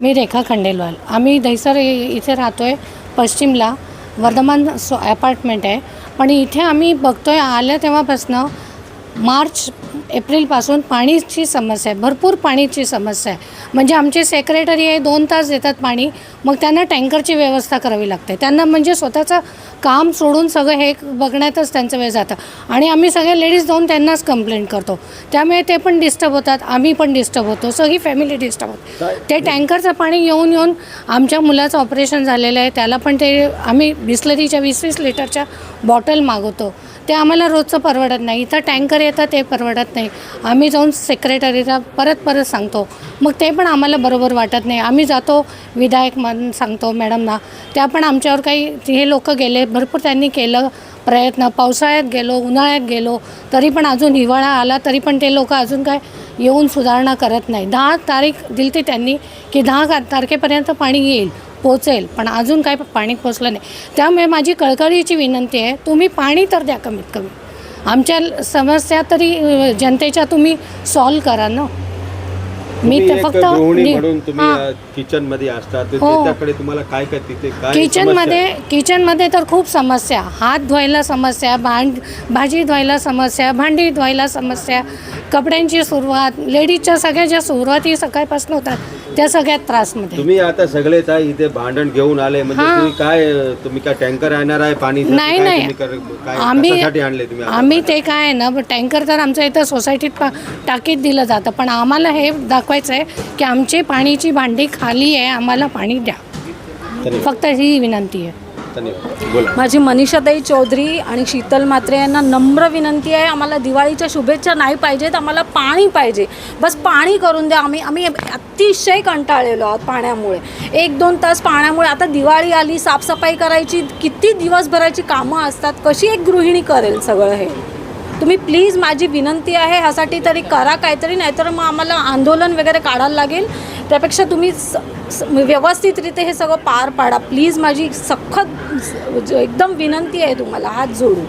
मी रेखा खंडेलवाल. आम्ही दहिसर इथे राहतो आहे, पश्चिमला वर्धमान अपार्टमेंट आहे. पण इथे आम्ही बघतो आहे आल्या तेव्हापासनं मार्च एप्रिलपासून पाणीची समस्या आहे, भरपूर पाणीची समस्या आहे. म्हणजे आमचे सेक्रेटरी आहे 2 तास देतात पाणी, मग त्यांना टँकरची व्यवस्था करावी लागते. त्यांना म्हणजे स्वतःचं काम सोडून सगळं हे बघण्यातच त्यांचं वेळ जातं. आणि आम्ही सगळे लेडीज जाऊन त्यांनाच कंप्लेंट करतो, त्यामुळे ते पण डिस्टर्ब होतात, आम्ही पण डिस्टर्ब होतो, सगळी फॅमिली डिस्टर्ब होते. ते टँकरचं पाणी येऊन येऊन आमच्या मुलाचं ऑपरेशन झालेलं आहे, त्याला पण ते आम्ही बिस्लरीच्या 20-20 लिटरच्या बॉटल मागवतो. ते आम्हाला रोजचं परवडत नाही. इथं टँकर येतं ते परवडत नाही. आम्ही जाऊन सेक्रेटरीला परत सांगतो, मग ते पण आम्हाला बरोबर वाटत नाही. आम्ही जातो विधायक म्हणून सांगतो मॅडमना, त्या पण आमच्यावर काही हे लोक गेले, भरपूर त्यांनी केलं प्रयत्न. पावसाळ्यात गेलो, उन्हाळ्यात गेलो, तरी पण अजून हिवाळा आला तरी पण ते लोक अजून काय येऊन सुधारणा करत नाही. 10 तारीख दिली त्यांनी की 10 तारखेपर्यंत पाणी येईल, पोचेल, पण अजून काय पाणी पोचलं नाही. त्यामुळे माझी कळकळीची विनंती आहे, तुम्ही पाणी तर द्या कमीत कमी. आमच्या समस्या तरी जनतेच्या तुम्ही सॉल्व करा ना. मी तर फक्त म्हणून तुम्ही किचन मध्ये असता, त्याच्याकडे तुम्हाला काय काय तिथे काय किचनमध्ये तर खूप समस्या. हात धुवायला समस्या, भाजी धुवायला समस्या, भांडी धुवायला समस्या, कपड्यांची सुरुवात, लेडीजच्या सगळ्या ज्या सुरुवाती सकाळपासून होतात त्या सगळ्यात त्रासमध्ये. तुम्ही आता सगळेच आहे इथे भांडण घेऊन आले, म्हणजे तुम्ही काय टँकर आणणार आहे पाणी? नाही, आम्ही ते काय आहे ना, टँकर तर आमच्या इथं सोसायटीत टाकीत दिलं जातं, पण आम्हाला हे दाखवायचं आहे की आमची पाणीची भांडी खाली आहे, आम्हाला पाणी द्या. फक्त ही विनंती आहे. माझी मनीषाताई चौधरी आणि शीतल म्हात्रे यांना नम्र विनंती आहे, आम्हाला दिवाळीच्या शुभेच्छा नाही पाहिजेत, आम्हाला पाणी पाहिजे. बस पाणी करून द्या. आम्ही अतिशय कंटाळलेलो आहोत पाण्यामुळे. 1-2 तास पाण्यामुळे. आता दिवाळी आली, साफसफाई करायची, किती दिवसभराची कामं असतात, कशी एक गृहिणी करेल सगळं हे? तुम्ही प्लीज, माझी विनंती आहे, ह्यासाठी तरी करा काहीतरी, नाहीतर मग आम्हाला आंदोलन वगैरे काढायला लागेल. त्यापेक्षा तुम्ही व्यवस्थितरित्या हे सगळं पार पाडा प्लीज. माझी सखत एकदम विनंती आहे तुम्हाला, हात जोडून.